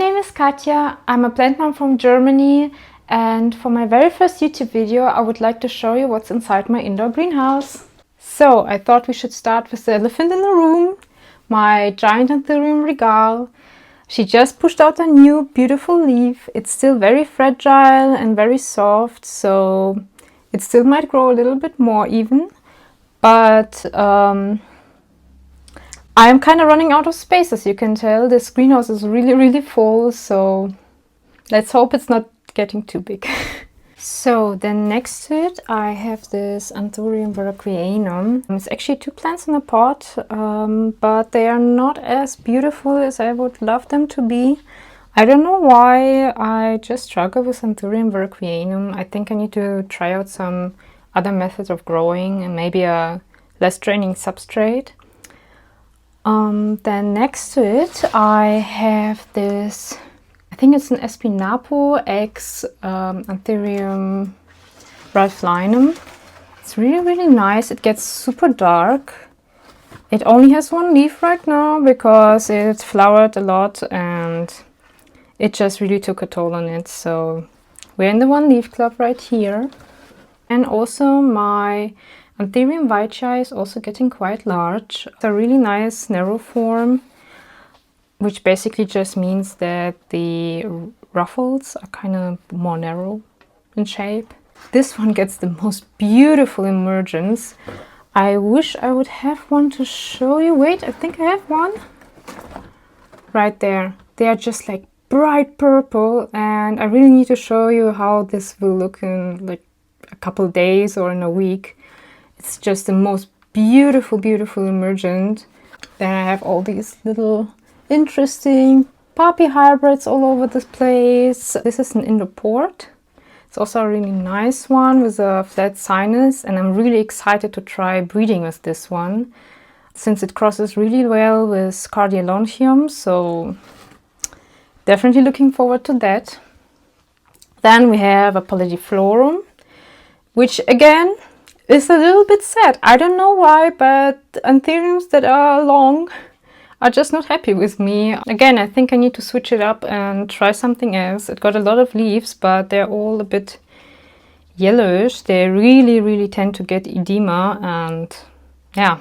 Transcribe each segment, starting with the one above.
name is Katja, I'm a plant mom from Germany, and for my very first YouTube video I would like to show you what's inside my indoor greenhouse. So I thought we should start with the elephant in the room, my giant Anthurium regale. She just pushed out a new beautiful leaf. It's still very fragile and very soft, so it still might grow a little bit more even, but I'm kind of running out of space, as you can tell. This greenhouse is really full, so let's hope it's not getting too big. So then next to it I have this Anthurium Variegated. It's actually two plants in a pot, but they are not as beautiful as I would love them to be. I don't know why, I just struggle with Anthurium Variegated. I think I need to try out some other methods of growing and maybe a less draining substrate. Then next to it I have this, I think it's an Espinapo X Anthurium Ralphinum. It's really nice. It gets super dark. It only has one leaf right now because it flowered a lot and it just really took a toll on it. So we're in the one leaf club right here. And also my Anthurium Vitae is also getting quite large. It's a really nice narrow form, which basically just means that the ruffles are kind of more narrow in shape. This one gets the most beautiful emergence. I wish I would have one to show you. Wait, I think I have one. Right there. They are just like bright purple, and I really need to show you how this will look in like a couple of days or in a week. It's just the most beautiful emergent. Then I have all these little interesting poppy hybrids all over this place. This is an indoor port. It's also a really nice one with a flat sinus, and I'm really excited to try breeding with this one since it crosses really well with Cardiolontium, so definitely looking forward to that. Then we have a Palladiflorum, which again is a little bit sad. I don't know why, but Anthuriums that are long are just not happy with me. Again, I think I need to switch it up and try something else. It got a lot of leaves, but they're all a bit yellowish. They really tend to get edema, and yeah.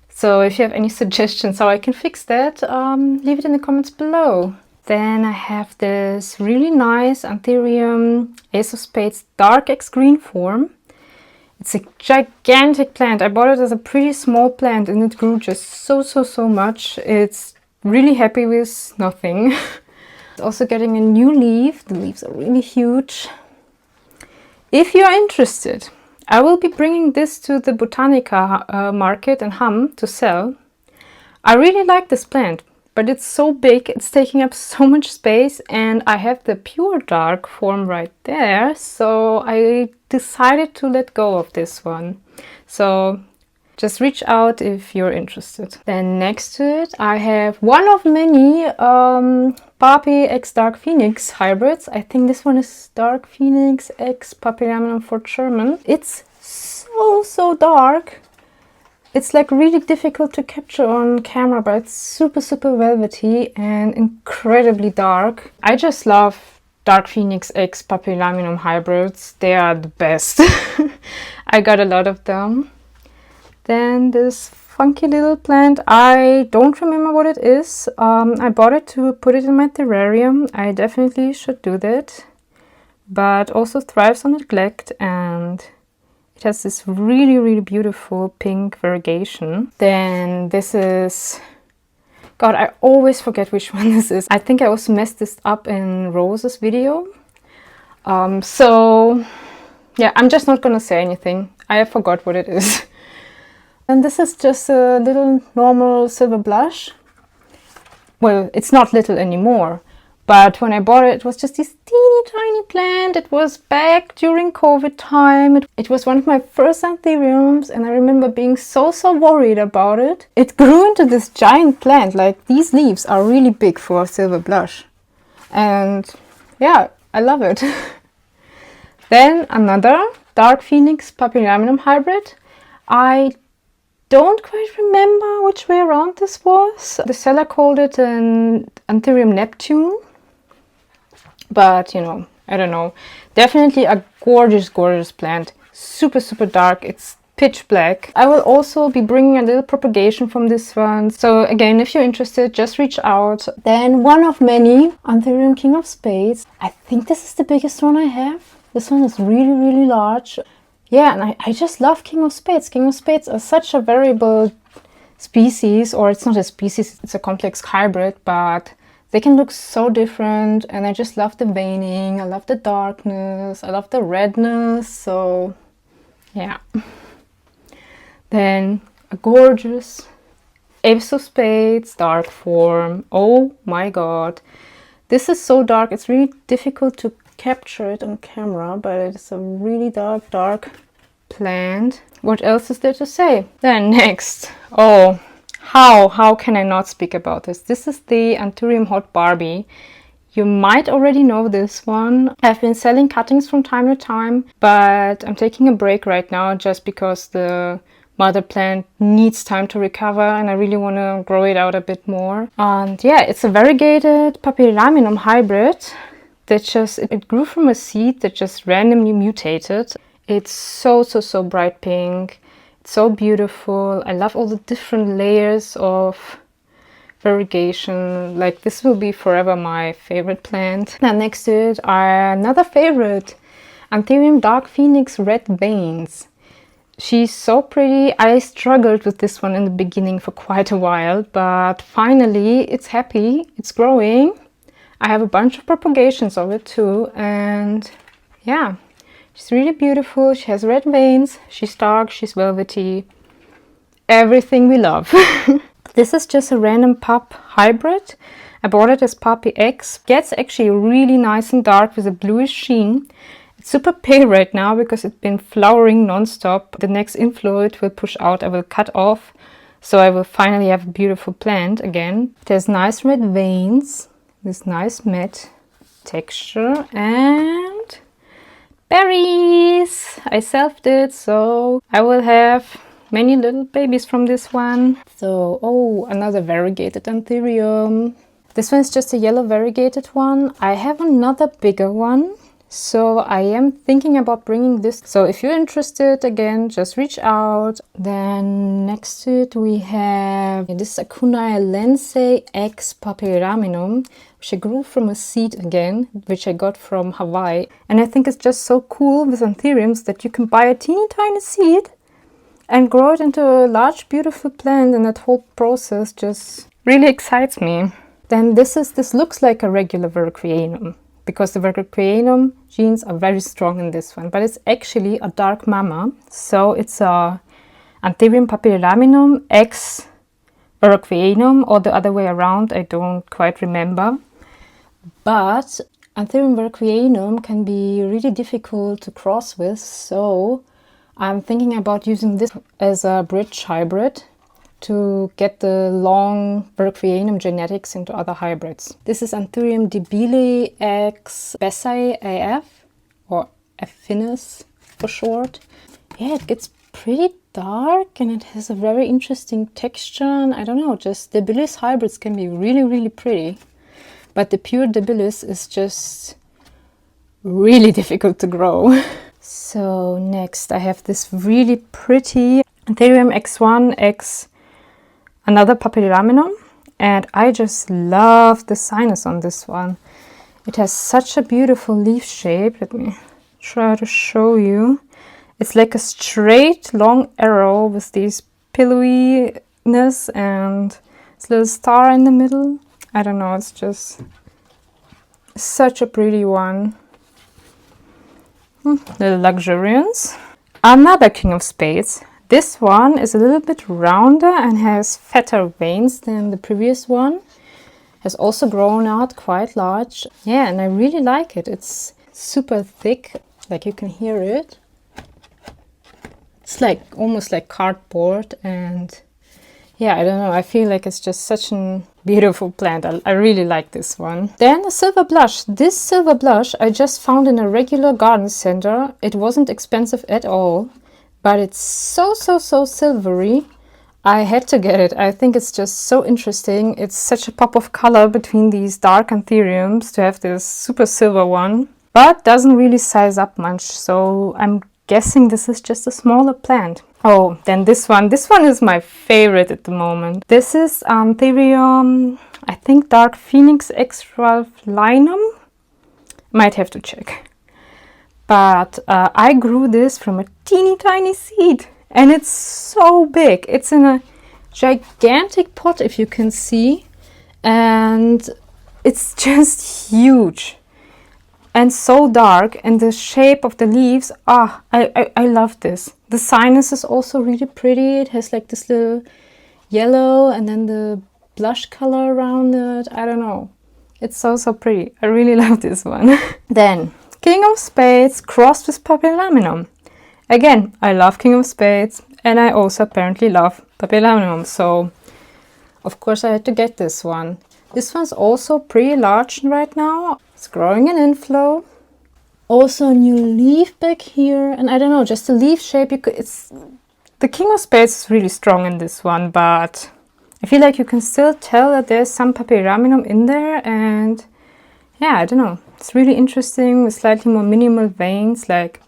So if you have any suggestions how I can fix that, leave it in the comments below. Then I have this really nice Anthurium Ace of Spades Dark X Green form. It's a gigantic plant. I bought it as a pretty small plant and it grew just so much. It's really happy with nothing. It's also getting a new leaf. The leaves are really huge. If you're interested, I will be bringing this to the Botanica market in Hamm to sell. I really like this plant, but it's so big, it's taking up so much space, and I have the pure dark form right there, so I decided to let go of this one. So just reach out if you're interested. Then next to it I have one of many Papi X Dark Phoenix hybrids. I think this one is Dark Phoenix X Papillium for German. It's so dark. It's like really difficult to capture on camera, but it's super velvety and incredibly dark. I just love Dark Phoenix X Papillium hybrids. They are the best. I got a lot of them. Then this funky little plant, I don't remember what it is. I bought it to put it in my terrarium. I definitely should do that. But also thrives on neglect, and it has this really beautiful pink variegation. Then this is, God, I always forget which one this is. I think I also messed this up in Rose's video. So yeah, I'm just not gonna say anything. I forgot what it is. And this is just a little normal silver blush. Well, it's not little anymore. But when I bought it, it was just this teeny tiny plant. It was back during COVID time. It was one of my first Anthuriums, and I remember being so worried about it. It grew into this giant plant. Like, these leaves are really big for a silver blush. And yeah, I love it. Then another Dark Phoenix Papillium hybrid. I don't quite remember which way around this was. The seller called it an Anthurium Neptune, but you know, I don't know. Definitely a gorgeous, gorgeous plant. Super, super dark. It's pitch black. I will also be bringing a little propagation from this one. So again, if you're interested, just reach out. Then one of many, Anthurium King of Spades. I think this is the biggest one I have. This one is really, really large. Yeah, and I just love King of Spades. King of Spades are such a variable species, or it's not a species, it's a complex hybrid, but they can look so different, and I just love the veining, I love the darkness, I love the redness, so yeah. Then a gorgeous Ace of Spades, dark form. Oh my god. This is so dark, it's really difficult to capture it on camera, but it's a really dark, dark plant. What else is there to say? Then next, oh, how can I not speak about this? This is the Anthurium Hot Barbie. You might already know this one. I've been selling cuttings from time to time, but I'm taking a break right now just because the mother plant needs time to recover and I really want to grow it out a bit more. And yeah, it's a variegated Papillilaminum hybrid that just, it grew from a seed that just randomly mutated. It's so bright pink. It's so beautiful. I love all the different layers of variegation. Like, this will be forever my favorite plant. Now next to it are another favorite, Anthurium Dark Phoenix Red Veins. She's so pretty. I struggled with this one in the beginning for quite a while, but finally it's happy, it's growing. I have a bunch of propagations of it too, and yeah, she's really beautiful. She has red veins, she's dark, she's velvety. Everything we love. This is just a random pup hybrid. I bought it as Puppy X. Gets actually really nice and dark with a bluish sheen. It's super pale right now because it's been flowering non-stop. The next inflow it will push out, I will cut off. So I will finally have a beautiful plant again. There's nice red veins, this nice matte texture, and berries. I selfed it, so I will have many little babies from this one. So, oh, another variegated Anthurium. This one is just a yellow variegated one. I have another bigger one, so I am thinking about bringing this. So if you're interested, again, just reach out. Then next to it we have this Acuna Lensei X Papillilaminum, which I grew from a seed again, which I got from Hawaii. And I think it's just so cool with Anthuriums that you can buy a teeny tiny seed and grow it into a large beautiful plant, and that whole process just really excites me. Then this looks like a regular Variegated, because the Variegated genes are very strong in this one, but it's actually a dark mama. So it's a Anthurium Papillilaminum X Variegated, or the other way around, I don't quite remember. But Anthurium Variegated can be really difficult to cross with, so I'm thinking about using this as a bridge hybrid to get the long Variegated genetics into other hybrids. This is Anthurium debile X Besai AF, or Affinis for short. Yeah, it gets pretty dark and it has a very interesting texture, and I don't know, just debilis hybrids can be really, really pretty. But the pure debilis is just really difficult to grow. So next I have this really pretty Anthurium X1 X, another Papillilaminum, and I just love the sinus on this one. It has such a beautiful leaf shape. Let me try to show you. It's like a straight long arrow with these pillowiness and this little star in the middle. I don't know, it's just such a pretty one. Little luxuriance. Another King of Spades. This one is a little bit rounder and has fatter veins than the previous one. Has also grown out quite large. Yeah, and I really like it. It's super thick, like you can hear it. It's like almost like cardboard, and yeah, I don't know, I feel like it's just such a beautiful plant. I really like this one. Then the silver blush. This silver blush I just found in a regular garden center. It wasn't expensive at all, but it's so silvery. I had to get it. I think it's just so interesting. It's such a pop of color between these dark Anthuriums to have this super silver one, but doesn't really size up much. So I'm guessing this is just a smaller plant. Oh, then this one. This one is my favorite at the moment. This is Anthurium, I think Dark Phoenix extralinum. Might have to check. But I grew this from a teeny tiny seed. And it's so big. It's in a gigantic pot, if you can see. And it's just huge. And so dark. And the shape of the leaves, I love this. The sinus is also really pretty. It has like this little yellow and then the blush color around it. I don't know. It's so pretty. I really love this one. Then, King of Spades crossed with Papillilaminum. Again, I love King of Spades, and I also apparently love Papillilaminum, so of course I had to get this one. This one's also pretty large right now. It's growing in inflow. Also a new leaf back here, and I don't know, just the leaf shape. The King of Spades is really strong in this one, but I feel like you can still tell that there's some Papillilaminum in there, and yeah, I don't know. It's really interesting with slightly more minimal veins. Like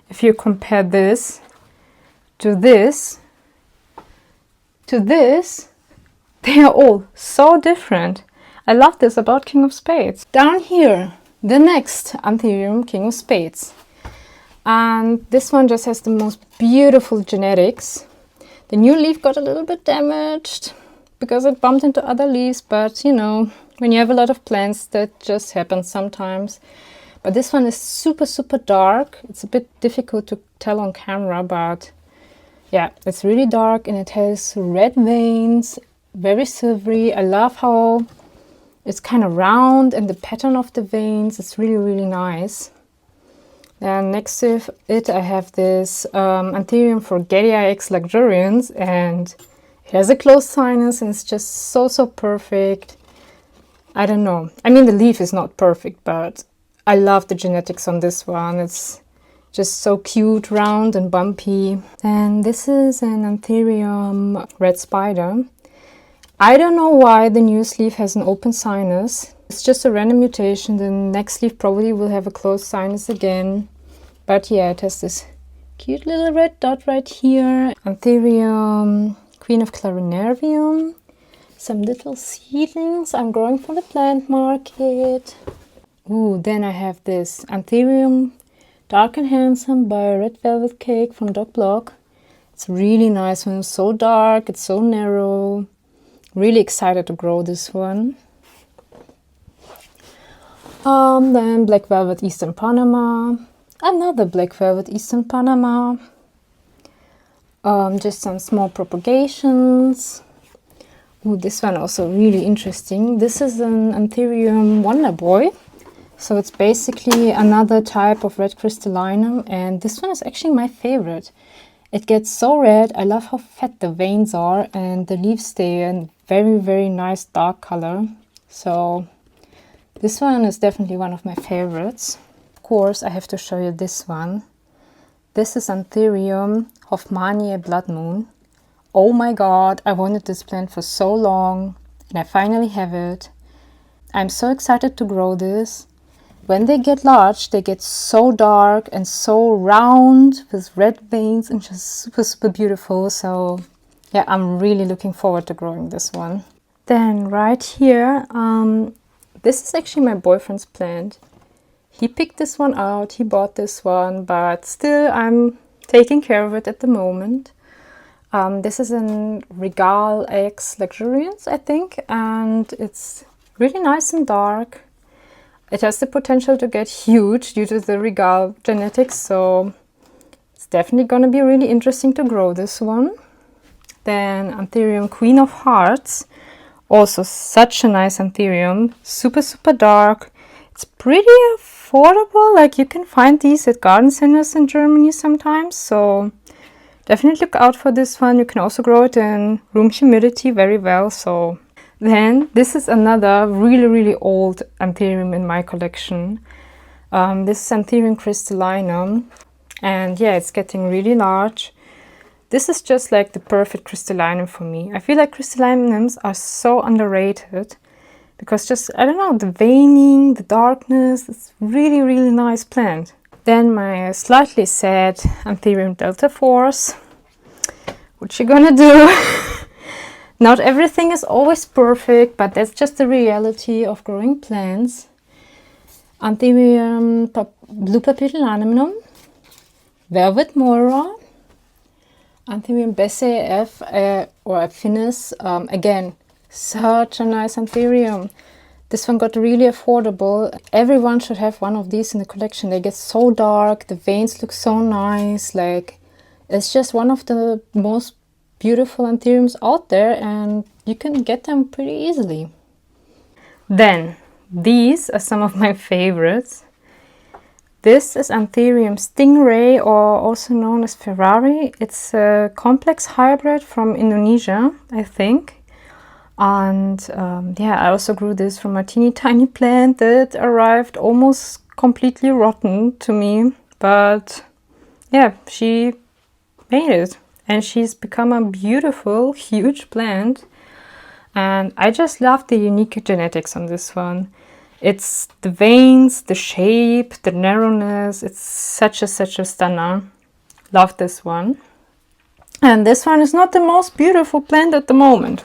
if you compare this to this, they are all so different. I love this about King of Spades. Down here, the next Anthurium King of Spades. And this one just has the most beautiful genetics. The new leaf got a little bit damaged because it bumped into other leaves, but you know, when you have a lot of plants, that just happens sometimes. But this one is super dark. It's a bit difficult to tell on camera, but yeah, it's really dark and it has red veins, very silvery. I love how it's kind of round and the pattern of the veins. It's really nice. Then next to it, I have this Anthurium Variegated X luxurians, and it has a closed sinus and it's just so perfect. I don't know. I mean, the leaf is not perfect, but I love the genetics on this one. It's just so cute, round and bumpy. And this is an Anthurium red spider. I don't know why the newest leaf has an open sinus. It's just a random mutation. The next leaf probably will have a closed sinus again. But yeah, it has this cute little red dot right here. Anthurium Queen of Clarinarium. Some little seedlings I'm growing from the plant market. Ooh, then I have this Anthurium Dark and Handsome by Red Velvet Cake from Dog Block. It's really nice when it's so dark, it's so narrow. Really excited to grow this one. Then Black Velvet Eastern Panama. Another Black Velvet Eastern Panama. Just some small propagations. Ooh, this one also really interesting. This is an Anthurium Wonder Boy. So it's basically another type of red crystallinum, and this one is actually my favorite. It gets so red. I love how fat the veins are, and the leaves stay in very nice dark color. So this one is definitely one of my favorites. Of course, I have to show you this one. This is Anthurium Hoffmanniae Blood Moon. Oh my god, I wanted this plant for so long, and I finally have it. I'm so excited to grow this. When they get large, they get so dark and so round with red veins and just super beautiful. So yeah, I'm really looking forward to growing this one. Then right here, this is actually my boyfriend's plant. He picked this one out, he bought this one, but still I'm taking care of it at the moment. This is an Regal X luxurians, I think, and it's really nice and dark. It has the potential to get huge due to the Regal genetics, so it's definitely going to be really interesting to grow this one. Then Anthurium Queen of Hearts, also such a nice Anthurium, super dark. It's pretty affordable, like you can find these at garden centers in Germany sometimes, so definitely look out for this one. You can also grow it in room humidity very well. So then this is another really old Anthurium in my collection. This is Anthurium crystallinum, and yeah, it's getting really large. This is just like the perfect crystallinum for me. I feel like crystallinums are so underrated because just, I don't know, the veining, the darkness, it's really, really nice plant. Then my slightly sad Anthurium Delta Force. What you gonna do? Not everything is always perfect, but that's just the reality of growing plants. Anthurium Blue Papillanum, Velvet Mora, Anthurium Bessie F or Affinis. Again, such a nice Anthurium. This one got really affordable. Everyone should have one of these in the collection. They get so dark, the veins look so nice. Like, it's just one of the most beautiful Anthuriums out there, and you can get them pretty easily. Then, these are some of my favorites. This is Anthurium Stingray, or also known as Ferrari. It's a complex hybrid from Indonesia, I think. And yeah, I also grew this from a teeny tiny plant that arrived almost completely rotten to me. But yeah, she made it. And she's become a beautiful, huge plant. And I just love the unique genetics on this one. It's the veins, the shape, the narrowness. It's such a stunner. Love this one. And this one is not the most beautiful plant at the moment.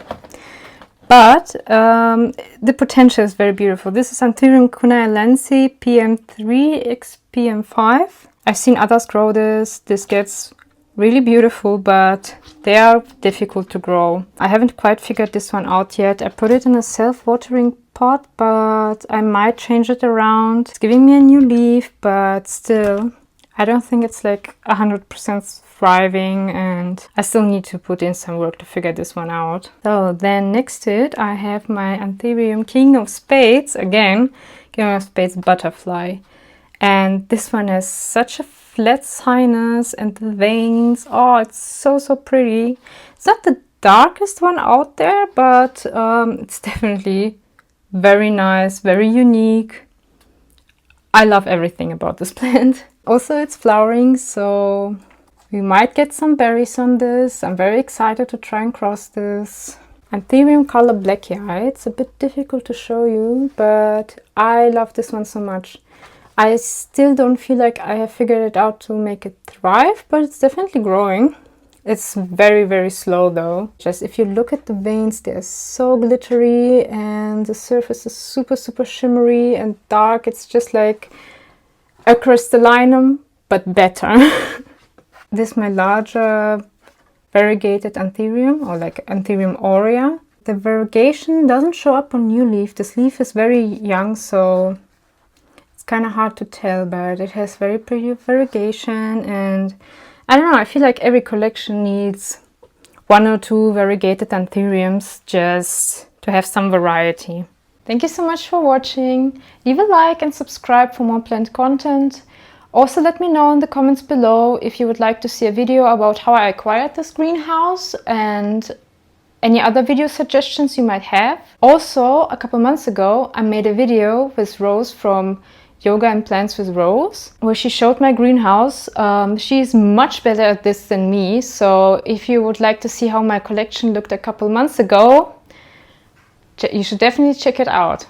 But the potential is very beautiful. This is Anthurium cunaelense PM3 x PM5. I've seen others grow this. This gets really beautiful, but they are difficult to grow. I haven't quite figured this one out yet. I put it in a self-watering pot, but I might change it around. It's giving me a new leaf, but still, I don't think it's like 100% thriving, and I still need to put in some work to figure this one out. So then next to it, I have my Anthurium King of Spades, again, King of Spades Butterfly. And this one has such a flat sinus and the veins. Oh, it's so pretty. It's not the darkest one out there, but it's definitely very nice, very unique. I love everything about this plant. Also, it's flowering, so we might get some berries on this. I'm very excited to try and cross this. Anthurium Color Blackie Eye. It's a bit difficult to show you, but I love this one so much. I still don't feel like I have figured it out to make it thrive, but it's definitely growing. It's very slow though. Just if you look at the veins, they're so glittery and the surface is super shimmery and dark. It's just like a crystallinum, but better. This is my larger variegated Anthurium, or like Anthurium aurea. The variegation doesn't show up on new leaf. This leaf is very young, so it's kind of hard to tell, but it has very pretty variegation. And I don't know, I feel like every collection needs 1 or 2 variegated Anthuriums just to have some variety. Thank you so much for watching. Leave a like and subscribe for more plant content. Also, let me know in the comments below if you would like to see a video about how I acquired this greenhouse and any other video suggestions you might have. Also, a couple months ago, I made a video with Rose from Yoga and Plants with Rose, where she showed my greenhouse. She's much better at this than me, so if you would like to see how my collection looked a couple months ago, you should definitely check it out.